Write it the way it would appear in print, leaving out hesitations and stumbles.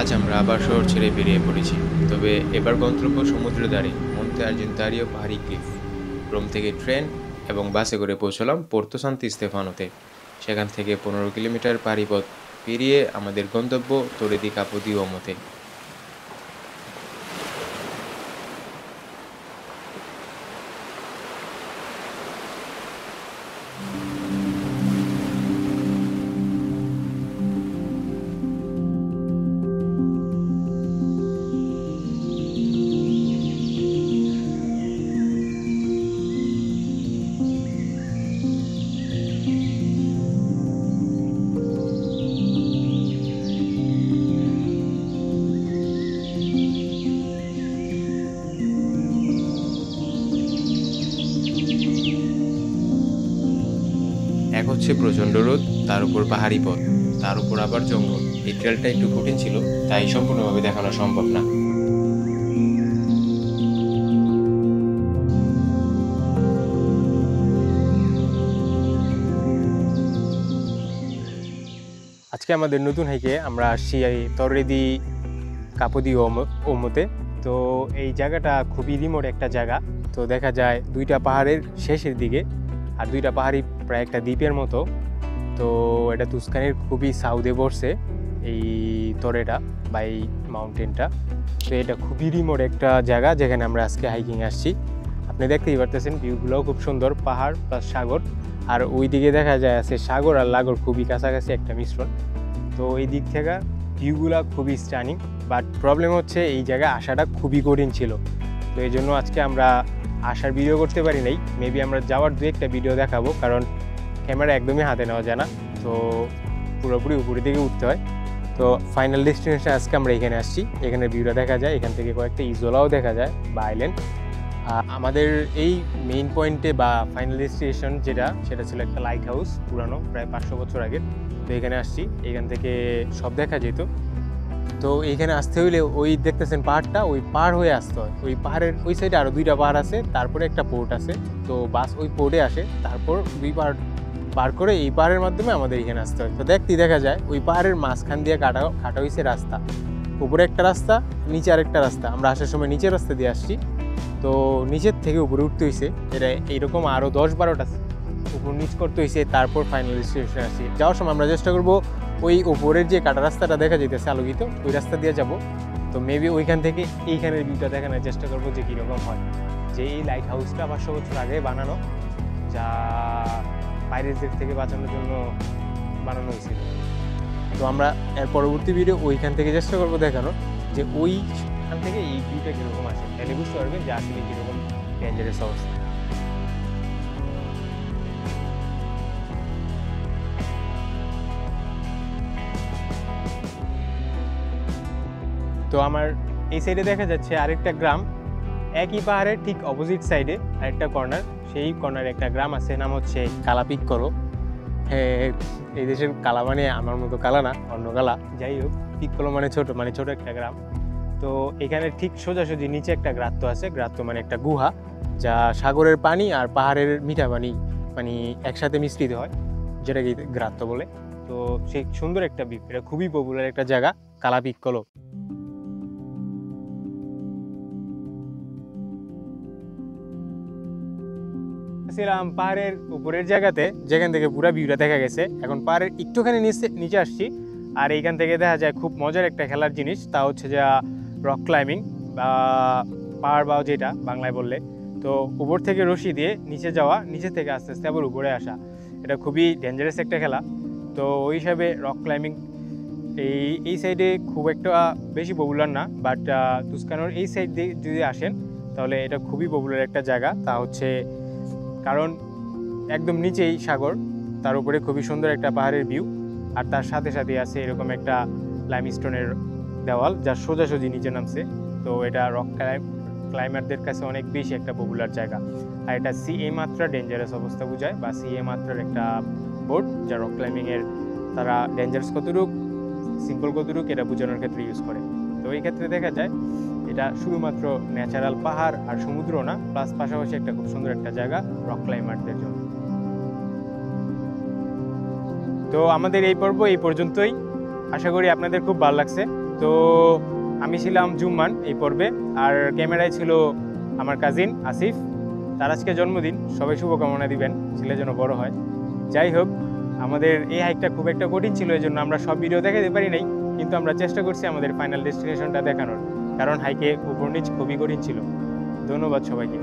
আজ আমরা আবার শহর ছেড়ে বেরিয়ে পড়েছি, তবে এবার গন্তব্য সমুদ্রের ধারে মন্তে আর্জেন্তারিও পাহাড়ি ক্লিফ। রোম থেকে ট্রেন এবং বাসে করে পৌঁছলাম পোর্তো সান্তি স্তেফানোতে। সেখান থেকে 15 কিলোমিটার পাহাড়ি পথ পেরিয়ে আমাদের গন্তব্য তোরে দি কাপো দি ওমোতে। এক হচ্ছে প্রচণ্ড রোদ, তার উপর পাহাড়ি পথ, তার উপর আবার জঙ্গল। এই ট্রেলটা একটু কঠিন ছিল, তাই সম্পূর্ণভাবে দেখানো সম্ভব না। আজকে আমাদের নতুন হাইকে আমরা আসছি তোরে দি কাপো দি ওমোতে। তো এই জায়গাটা খুবই রিমোট একটা জায়গা। তো দেখা যায় দুইটা পাহাড়ের শেষের দিকে, আর দুইটা পাহাড়ি প্রায় একটা দ্বীপের মতো। তো এটা তুস্কানির খুবই সাউথে পড়ছে এই তোরেটা বা এই মাউন্টেনটা। তো এটা খুবই রিমোট একটা জায়গা যেখানে আমরা আজকে হাইকিং আসছি। আপনি দেখতেই পারতেছেন ভিউগুলোও খুব সুন্দর, পাহাড় প্লাস সাগর। আর ওই দিকে দেখা যায় আছে সাগর আর লাগর খুবই কাছাকাছি একটা মিশ্রণ। তো এই দিক থেকে ভিউগুলো খুবই স্টানিং, বাট প্রবলেম হচ্ছে এই জায়গায় আসাটা খুবই কঠিন ছিল। তো এই জন্য আজকে আমরা আসার ভিডিও করতে পারি নাই। মেবি আমরা যাওয়ার দু একটা ভিডিও দেখাবো, কারণ ক্যামেরা একদমই হাতে নেওয়া যায় না। তো পুরোপুরি উপরের দিকে উঠতে হয়। তো ফাইনাল ডেস্টিনেশন আজকে আমরা এখানে আসছি। এখানে ভিউটা দেখা যায়, এখান থেকে কয়েকটা ইজোলাও দেখা যায় বা আইল্যান্ড। আমাদের এই মেইন পয়েন্টে বা ফাইনাল ডেস্টিনেশন সেটা ছিল একটা লাইট হাউস, পুরানো প্রায় 500 বছর আগের। তো এখানে আসছি, এখান থেকে সব দেখা যেত। তো এইখানে আসতে হইলে ওই দেখতেছেন পাহাড়টা, ওই পাহাড় হয়ে আসতে হয়। ওই পাহাড়ের ওই সাইডে আরও দুইটা পাহাড় আছে, তারপরে একটা পোর্ট আছে। তো বাস ওই পোর্টে আসে, তারপর দুই পাহাড় পার করে এই পাহাড়ের মাধ্যমে আমাদের এখানে আসতে হয়। তো দেখতেই দেখা যায় ওই পাহাড়ের মাঝখান দিয়ে কাটা হয়েছে রাস্তা। উপরে একটা রাস্তা, নিচে আরেকটা রাস্তা। আমরা আসার সময় নিচের রাস্তা দিয়ে আসছি। তো নিচের থেকে উপরে উঠতে হয়েছে, এটা এইরকম আরও 10-12টা উপর নিচ করতে হয়েছে, তারপর ফাইনাল ডেস্টিনেশন আসছি। যাওয়ার সময় আমরা চেষ্টা করবো ওই উপরের যে কাটা রাস্তাটা দেখা যেতেছে আলোকিত, ওই রাস্তা দিয়ে যাব। তো মেবি ওইখান থেকে এইখানের ভিউটা দেখানোর চেষ্টা করবো যে কীরকম হয়। যে এই লাইট হাউসটা 500 বছর আগে বানানো, যা পাইরেটদের থেকে বাঁচানোর জন্য বানানো হয়েছিল। তো আমরা এর পরবর্তী ভিডিও ওইখান থেকে চেষ্টা করবো দেখানোর যে ওইখান থেকে এই ভিউটা কীরকম আসে, তাহলে বুঝতে পারবেন যে আসলে কীরকম ডেঞ্জারাস অবস্থা। তো আমার এই সাইডে দেখা যাচ্ছে আরেকটা গ্রাম, একই পাহাড়ের ঠিক অপোজিট সাইডে আরেকটা কর্নার। সেই কর্নারে একটা গ্রাম আছে, নাম হচ্ছে কালাপিক্কলো। হ্যাঁ, এই দেশের কালা মানে আমার মতো কালা না, অন্য কালা। যাই হোক, পিক্কলো মানে ছোট একটা গ্রাম। তো এখানে ঠিক সোজাসুজি নিচে একটা গ্রাত্য আছে। গ্রাত্য মানে একটা গুহা, যা সাগরের পানি আর পাহাড়ের মিঠা পানি মানে একসাথে মিশ্রিত হয়, যেটাকে গ্রাত্য বলে। তো সেই সুন্দর একটা ভিউ, এটা খুবই পপুলার একটা জায়গা কালাপিক্কলো। ছিলাম পাহাড়ের উপরের জায়গাতে, যেখান থেকে পুরো ভিউটা দেখা গেছে। এখন পাহাড়ের একটুখানি নিচে আসছি, আর এইখান থেকে দেখা যায় খুব মজার একটা খেলার জিনিস, তা হচ্ছে যে রক ক্লাইম্বিং বা পাহাড় বাও, যেটা বাংলায় বললে। তো উপর থেকে রশি দিয়ে নিচে যাওয়া, নিচে থেকে আস্তে আস্তে আবার উপরে আসা। এটা খুবই ডেঞ্জারাস একটা খেলা। তো ওই হিসাবে রক ক্লাইম্বিং এই সাইডে খুব একটা বেশি পপুলার না, বাট তুস্কানোর এই সাইড দিয়ে যদি আসেন তাহলে এটা খুবই পপুলার একটা জায়গা। তা হচ্ছে কারণ একদম নিচেই সাগর, তার উপরে খুবই সুন্দর একটা পাহাড়ের ভিউ, আর তার সাথে সাথে আছে এরকম একটা লাইমস্টোনের দেওয়াল যা সোজাসুজি নিচে নামছে। তো এটা রক ক্লাইম্বারদের কাছে অনেক বেশি একটা পপুলার জায়গা। আর এটা সিএ মাত্রা ডেঞ্জারাস অবস্থা বোঝায়, বা সিএ মাত্রার একটা বোর্ড, যা রক ক্লাইম্বিংয়ের তারা ডেঞ্জারাস কতটুক সিম্পল কতটুক এটা বোঝানোর ক্ষেত্রে ইউজ করে। তো এই ক্ষেত্রে দেখা যায় এটা শুধুমাত্র ন্যাচারাল পাহাড় আর সমুদ্র না, প্লাস পাশাপাশি একটা খুব সুন্দর একটা জায়গা রক ক্লাইম্বারদের জন্য। তো আমাদের এই পর্ব এই পর্যন্তই। আশা করি আপনাদের খুব ভালো লাগছে। তো আমি ছিলাম জুম্মান এই পর্বে, আর ক্যামেরায় ছিল আমার কাজিন আসিফ। তার আজকে জন্মদিন, সবাই শুভকামনা দিবেন ছেলে যেন বড় হয়। যাই হোক, আমাদের এই হাইকটা খুব একটা কঠিন ছিল, এই জন্য আমরা সব ভিডিও দেখাতে পারি নাই, কিন্তু আমরা চেষ্টা করছি আমাদের ফাইনাল ডেস্টিনেশনটা দেখানোর, কারণ হাইকে উপর নিচ খুবই কঠিন ছিল। ধন্যবাদ সবাইকে।